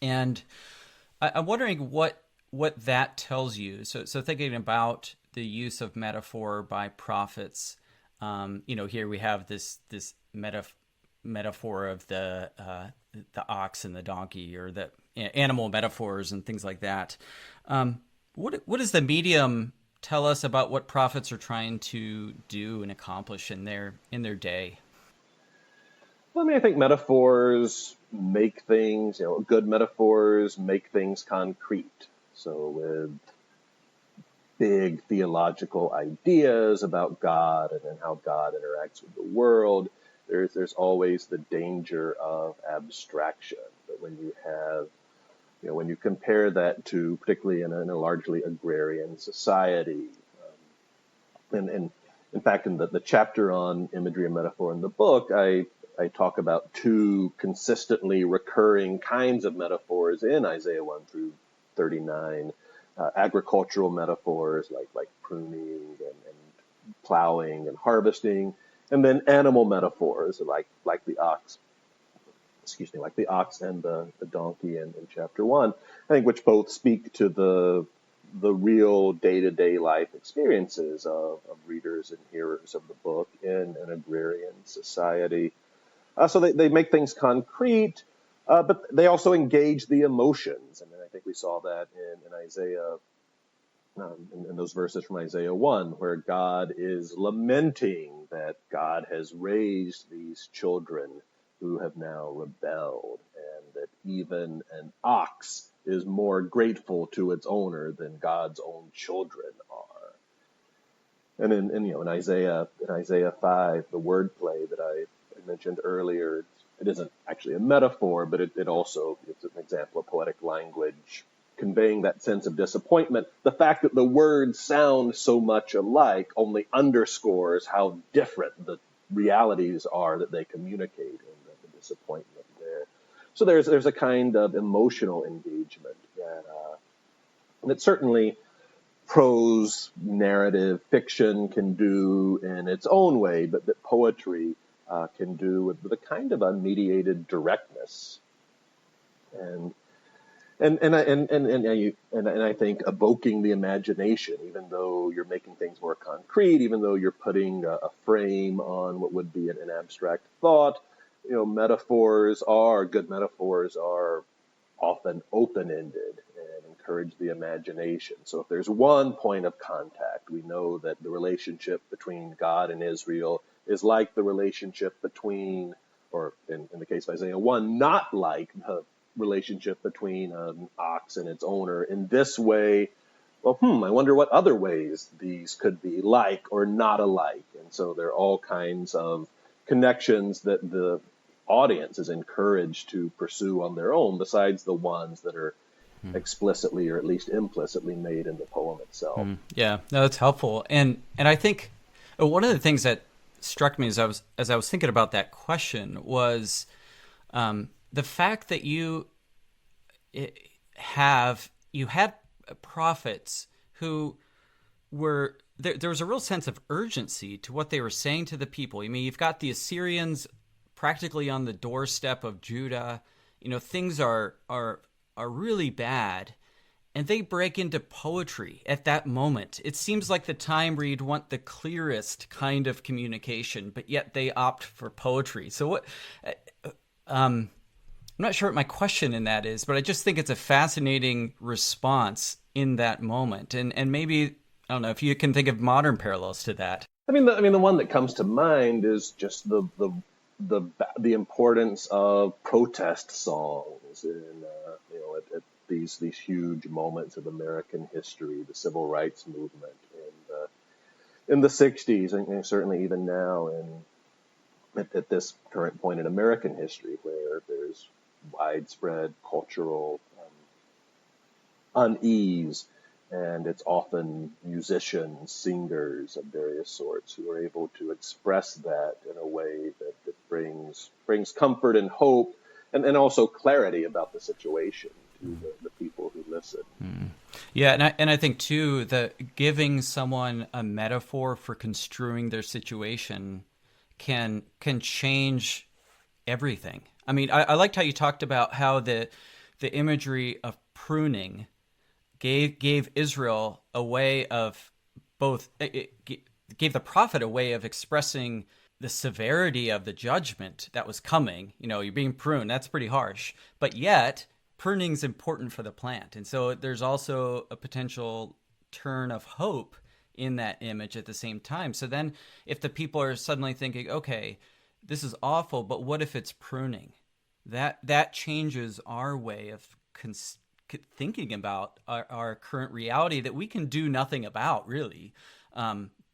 And I'm wondering what that tells you. So thinking about the use of metaphor by prophets, here we have this metaphor of the ox and the donkey, or the animal metaphors and things like that. What does the medium tell us about what prophets are trying to do and accomplish in their day? Well, I mean, I think metaphors make things, good metaphors make things concrete. So with big theological ideas about God and how God interacts with the world, there's always the danger of abstraction. But when you have, when you compare that to, particularly in a largely agrarian society, and in fact, in the chapter on imagery and metaphor in the book, I talk about two consistently recurring kinds of metaphors in Isaiah 1 through 39, agricultural metaphors like pruning and plowing and harvesting, and then animal metaphors like the ox. like the ox and the donkey in chapter 1, I think, which both speak to the real day-to-day life experiences of readers and hearers of the book in an agrarian society. So they make things concrete, but they also engage the emotions. And I think we saw that in Isaiah, in those verses from Isaiah 1, where God is lamenting that God has raised these children who have now rebelled, and that even an ox is more grateful to its owner than God's own children are. And in Isaiah 5, the wordplay that I mentioned earlier, it isn't actually a metaphor, but it's an example of poetic language conveying that sense of disappointment. The fact that the words sound so much alike only underscores how different the realities are that they communicate, and the disappointment there. So there's a kind of emotional engagement that certainly prose, narrative, fiction can do in its own way, but that poetry can do with a kind of unmediated directness. And I think evoking the imagination, even though you're making things more concrete, even though you're putting a frame on what would be an abstract thought, good metaphors are often open-ended and encourage the imagination. So if there's one point of contact, we know that the relationship between God and Israel is like the relationship between, or in the case of Isaiah 1, not like the relationship between an ox and its owner. In this way, I wonder what other ways these could be like or not alike. And so there are all kinds of connections that the audience is encouraged to pursue on their own, besides the ones that are explicitly or at least implicitly made in the poem itself. Yeah, no, that's helpful. And I think one of the things that struck me as I was thinking about that question was the fact that you had prophets who were there was a real sense of urgency to what they were saying to the people. I mean, you've got the Assyrians practically on the doorstep of Judah. Things are really bad, and they break into poetry at that moment. It seems like the time where you'd want the clearest kind of communication, but yet they opt for poetry. So what? I'm not sure what my question in that is, but I just think it's a fascinating response in that moment. And maybe, I don't know, if you can think of modern parallels to that. I mean, the one that comes to mind is just the importance of protest songs at these huge moments of American history, the civil rights movement in the 60s, and certainly even now at this current point in American history, where there's widespread cultural unease, and it's often musicians, singers of various sorts who are able to express that in a way that brings comfort and hope, and also clarity about the situation to the people who listen. Yeah, and I think too that giving someone a metaphor for construing their situation can change everything. I mean, I liked how you talked about how the imagery of pruning gave Israel a way of gave the prophet a way of expressing the severity of the judgment that was coming. You're being pruned. That's pretty harsh. But yet, pruning is important for the plant. And so there's also a potential turn of hope in that image at the same time. So then if the people are suddenly thinking, okay, this is awful, but what if it's pruning? That changes our way of thinking about our current reality that we can do nothing about, really.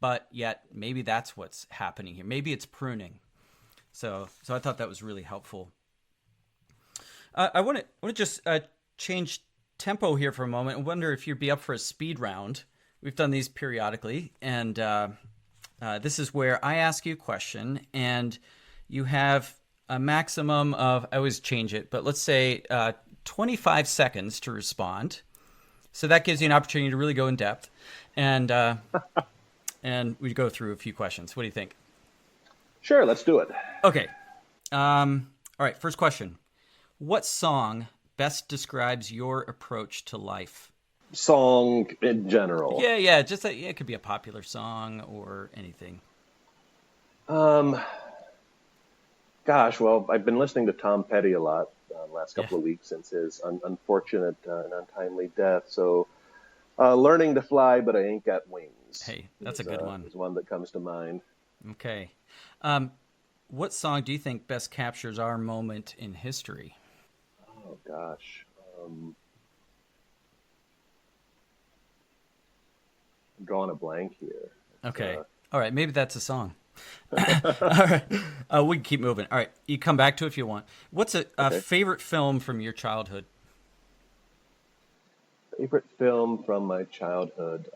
But yet maybe that's what's happening here. Maybe it's pruning. So I thought that was really helpful. I want to just change tempo here for a moment. I wonder if you'd be up for a speed round. We've done these periodically, and this is where I ask you a question, and you have a maximum of, I always change it, but let's say 25 seconds to respond. So that gives you an opportunity to really go in depth, and we go through a few questions. What do you think? Sure, let's do it. Okay. All right, first question. What song best describes your approach to life? Song in general. Yeah. It could be a popular song or anything. Gosh, well, I've been listening to Tom Petty a lot the last Yeah. couple of weeks since his unfortunate and untimely death. So, Learning to Fly, but I Ain't Got Wings. Hey, that's a good one. Is one that comes to mind. Okay. What song do you think best captures our moment in history? Oh, gosh. I'm drawing a blank here. Okay. All right. Maybe that's a song. All right. We can keep moving. All right. You come back to it if you want. What's a favorite film from your childhood? Favorite film from my childhood.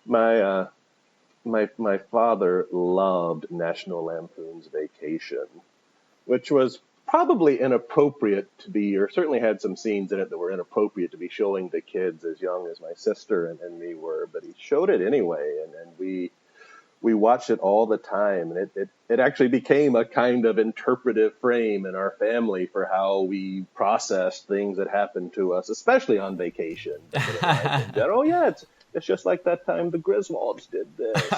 My father loved National Lampoon's Vacation, which was probably inappropriate to be, or certainly had some scenes in it that were inappropriate to be showing to kids as young as my sister and me were, but he showed it anyway, and we watched it all the time, and it actually became a kind of interpretive frame in our family for how we processed things that happened to us, especially on vacation. In general, yeah, it's just like that time the Griswolds did this.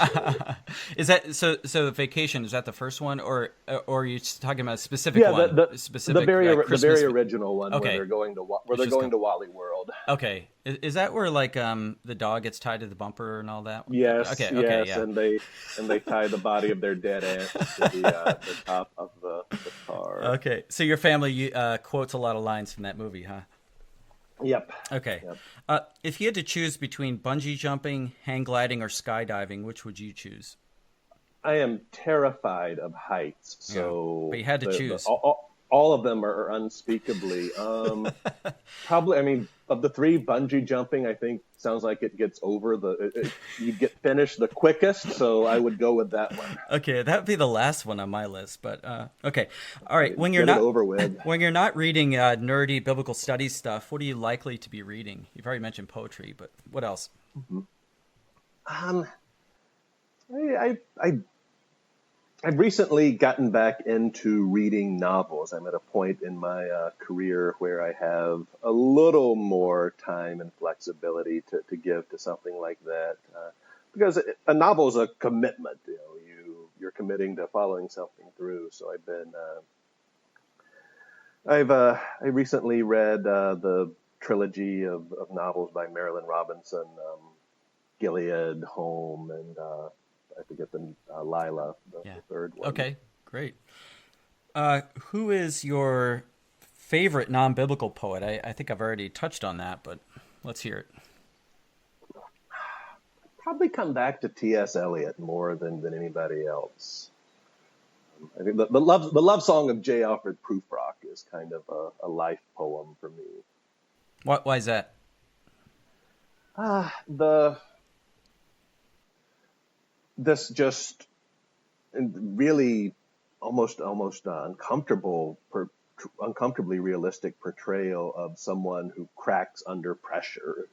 Is that so? So Vacation, is that the first one, or are you talking about a specific one? The very original one, where they're going to Wally World. Okay, is that where like the dog gets tied to the bumper and all that? Yes. Okay. Yeah. And they tie the body of their dead aunt to the top of the car. Okay, so your family quotes a lot of lines from that movie, huh? Yep. Okay. Yep. If you had to choose between bungee jumping, hang gliding, or skydiving, which would you choose? I am terrified of heights, so but you had to choose. All of them are unspeakably. Probably, I mean, of the three, bungee jumping, I think, sounds like it gets over you get finished the quickest, so I would go with that one. Okay, that would be the last one on my list, but okay. All right, when you're Get it over with. When you're not reading nerdy biblical studies stuff, what are you likely to be reading? You've already mentioned poetry, but what else? Mm-hmm. I've recently gotten back into reading novels. I'm at a point in my career where I have a little more time and flexibility to give to something like that. Because a novel is a commitment. You're committing to following something through. So I recently read the trilogy of novels by Marilyn Robinson, Gilead, Home, and I forget the Lila, the third one. Okay, great. Who is your favorite non-biblical poet? I think I've already touched on that, but let's hear it. Probably come back to T.S. Eliot more than anybody else. I think the love song of J. Alfred Prufrock is kind of a life poem for me. Why is that? This just really almost uncomfortably realistic portrayal of someone who cracks under pressure,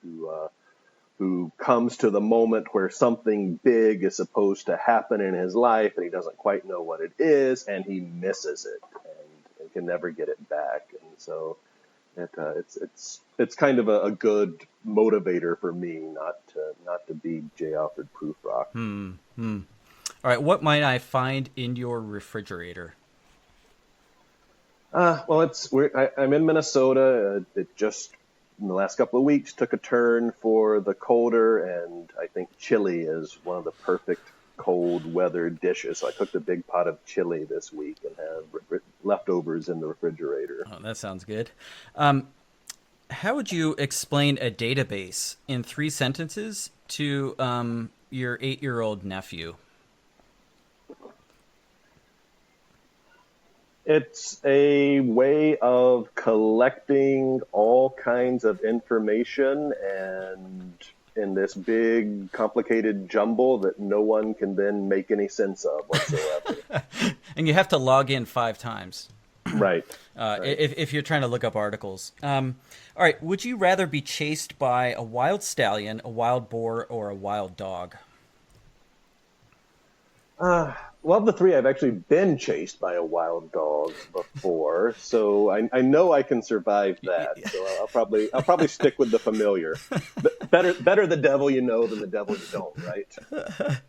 who comes to the moment where something big is supposed to happen in his life and he doesn't quite know what it is, and he misses it and can never get it back. And so it's kind of a good motivator for me not to be J. Alfred Prufrock. All right, what might I find in your refrigerator? Well, I'm in Minnesota. It just in the last couple of weeks took a turn for the colder, and I think chili is one of the perfect cold weather dishes. So I cooked a big pot of chili this week and have leftovers in the refrigerator. Oh, that sounds good. How would you explain a database in 3 sentences to your 8-year-old nephew? It's a way of collecting all kinds of information and in this big, complicated jumble that no one can then make any sense of whatsoever. And you have to log in 5 times. Right. If you're trying to look up articles. All right. Would you rather be chased by a wild stallion, a wild boar, or a wild dog? Well, of the three, I've actually been chased by a wild dog before, so I know I can survive that. So I'll probably stick with the familiar. Better the devil you know than the devil you don't, right?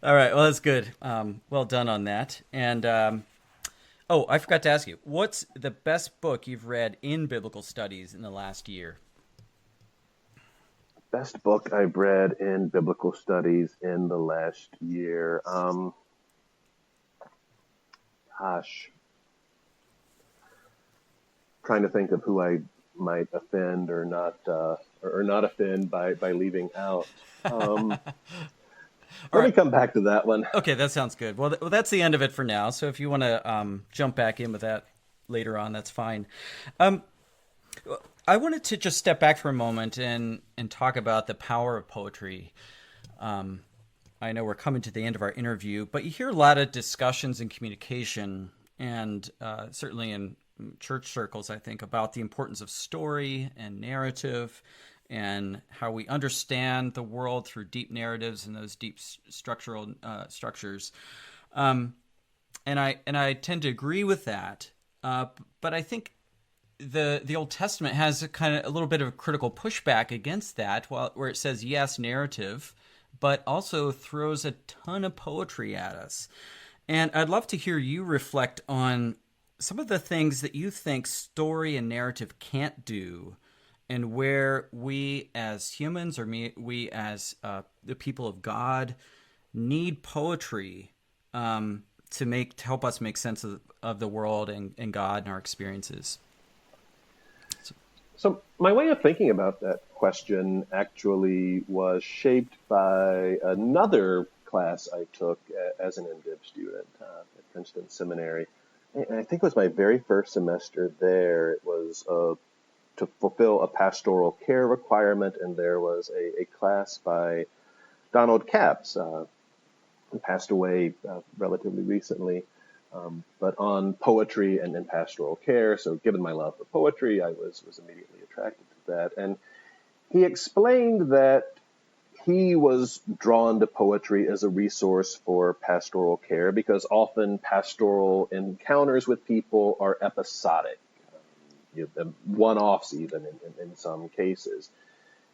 All right. Well, that's good. Well done on that. And oh, I forgot to ask you, what's the best book you've read in biblical studies in the last year? Best book I've read in biblical studies in the last year. Gosh, trying to think of who I might offend or not offend by leaving out. Let me come back to that one. Okay, that sounds good. Well, that's the end of it for now. So if you want to jump back in with that later on, that's fine. I wanted to just step back for a moment and talk about the power of poetry. I know we're coming to the end of our interview, but you hear a lot of discussions and communication, and certainly in church circles, I think, about the importance of story and narrative and how we understand the world through deep narratives and those deep structural structures. And I tend to agree with that. But I think the Old Testament has a little bit of a critical pushback against that, where it says, yes, narrative, but also throws a ton of poetry at us. And I'd love to hear you reflect on some of the things that you think story and narrative can't do, and where we as humans, or we as the people of God, need poetry to help us make sense of the world and God and our experiences. So my way of thinking about that question actually was shaped by another class I took as an MDiv student at Princeton Seminary. And I think it was my very first semester there. It was to fulfill a pastoral care requirement, and there was a class by Donald Capps, who passed away relatively recently, but on poetry and pastoral care. So given my love for poetry, I was immediately attracted to that. And he explained that he was drawn to poetry as a resource for pastoral care because often pastoral encounters with people are episodic, one-offs even in some cases.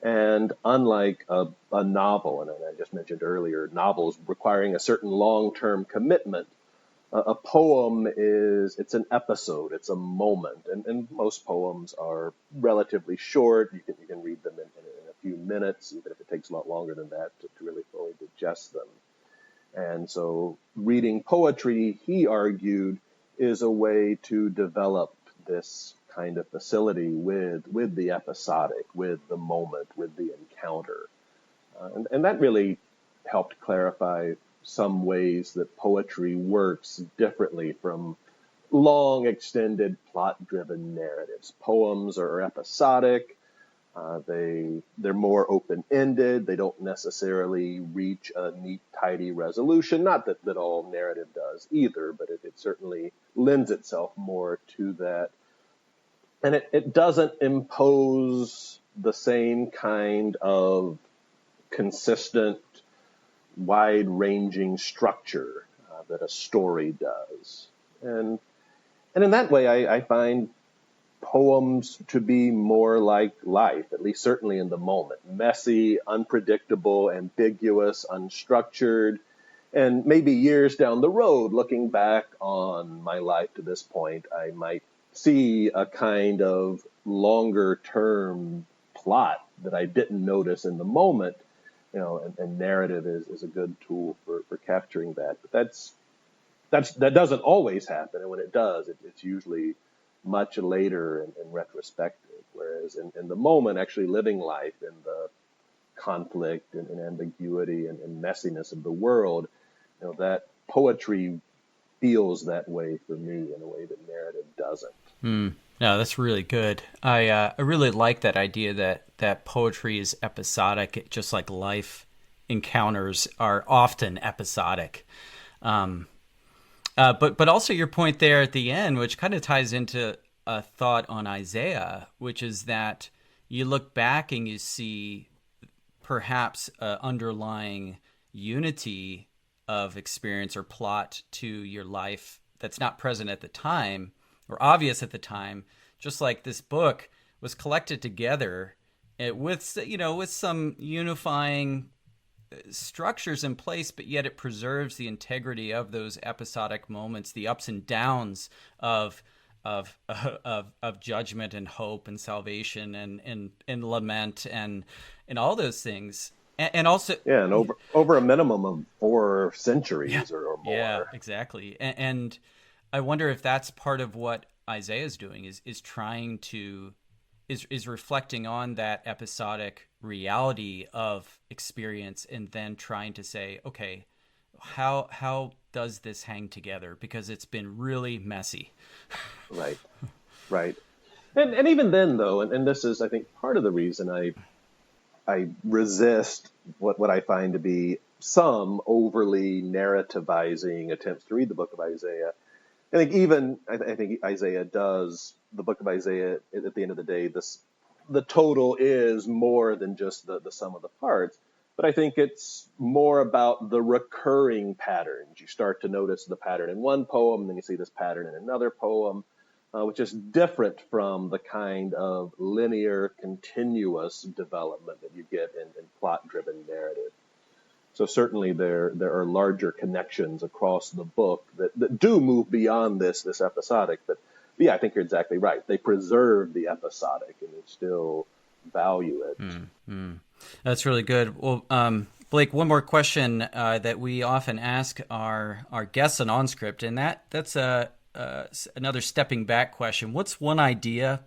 And unlike a novel, and I just mentioned earlier, novels requiring a certain long-term commitment, a poem it's an episode, it's a moment, and most poems are relatively short. You can read them in a few minutes, even if it takes a lot longer than that to really fully digest them. And so reading poetry, he argued, is a way to develop this kind of facility with the episodic, with the moment, with the encounter. And that really helped clarify some ways that poetry works differently from long, extended, plot-driven narratives. Poems are episodic. They're more open-ended. They don't necessarily reach a neat, tidy resolution. Not that all narrative does either, but it certainly lends itself more to that. And it doesn't impose the same kind of consistent, wide-ranging structure that a story does. And in that way, I find poems to be more like life, at least certainly in the moment. Messy, unpredictable, ambiguous, unstructured. And maybe years down the road, looking back on my life to this point, I might see a kind of longer-term plot that I didn't notice in the moment. And narrative is a good tool for capturing that. But that doesn't always happen, and when it does, it's usually much later and retrospective. Whereas in the moment, actually living life in the conflict and ambiguity and messiness of the world, that poetry feels that way for me in a way that narrative doesn't. No, that's really good. I really like that idea that poetry is episodic, just like life encounters are often episodic. But also your point there at the end, which kind of ties into a thought on Isaiah, which is that you look back and you see perhaps underlying unity of experience or plot to your life that's not present at the time or obvious at the time, just like this book was collected together with some unifying structures in place, but yet it preserves the integrity of those episodic moments, the ups and downs of judgment and hope and salvation and lament and all those things. And also, and over a minimum of 4 centuries or more. Yeah, exactly. And I wonder if that's part of what Isaiah is doing, is trying to is reflecting on that episodic reality of experience, and then trying to say, okay, how does this hang together? Because it's been really messy. Right. And even then, though, and this is, I think, part of the reason I resist what I find to be some overly narrativizing attempts to read the book of Isaiah. I think Isaiah does, the book of Isaiah, at the end of the day, the total is more than just the sum of the parts. But I think it's more about the recurring patterns. You start to notice the pattern in one poem, and then you see this pattern in another poem, which is different from the kind of linear, continuous development that you get in plot-driven narrative. So certainly there are larger connections across the book that do move beyond this episodic. But yeah, I think you're exactly right. They preserve the episodic and they still value it. Mm-hmm. That's really good. Well, Blake, one more question that we often ask our guests on OnScript, and that's another stepping back question. What's one idea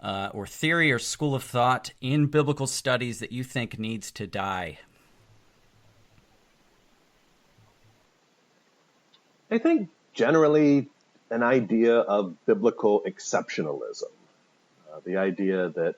or theory or school of thought in biblical studies that you think needs to die? I think generally an idea of biblical exceptionalism, the idea that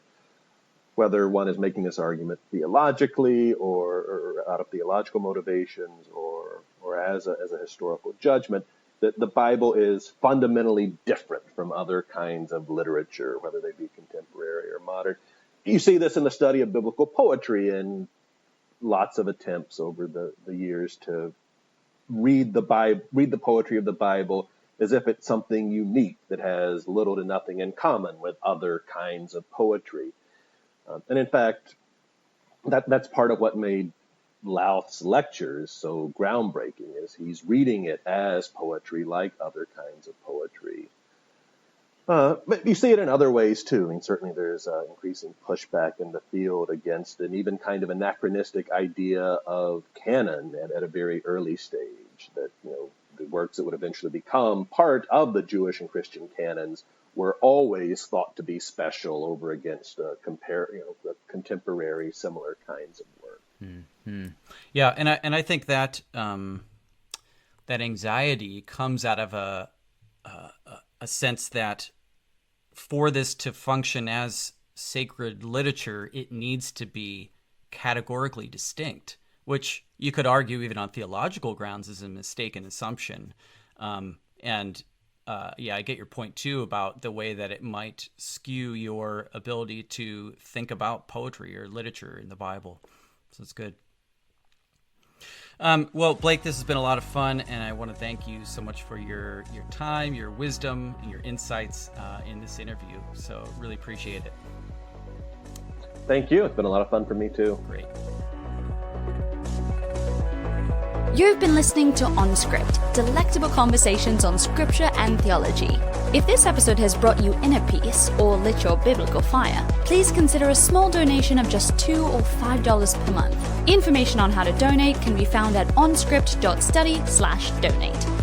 whether one is making this argument theologically or out of theological motivations or as a historical judgment, that the Bible is fundamentally different from other kinds of literature, whether they be contemporary or modern. You see this in the study of biblical poetry and lots of attempts over the years to read the poetry of the Bible as if it's something unique that has little to nothing in common with other kinds of poetry. And in fact, that's part of what made Lowth's lectures so groundbreaking, is he's reading it as poetry like other kinds of poetry. But you see it in other ways too. I mean, certainly there's increasing pushback in the field against an even kind of anachronistic idea of canon at a very early stage, that, the works that would eventually become part of the Jewish and Christian canons were always thought to be special over against contemporary similar kinds of work. Mm-hmm. Yeah, and I think that that anxiety comes out of a sense that for this to function as sacred literature, it needs to be categorically distinct, which you could argue even on theological grounds is a mistaken assumption. I get your point too about the way that it might skew your ability to think about poetry or literature in the Bible. So it's good. Well, Blake, this has been a lot of fun, and I want to thank you so much for your time, your wisdom, and your insights in this interview. So really appreciate it. Thank you. It's been a lot of fun for me too. Great. You've been listening to OnScript, delectable conversations on scripture and theology. If this episode has brought you inner peace or lit your biblical fire, please consider a small donation of just $2 or $5 per month. Information on how to donate can be found at onscript.study/donate.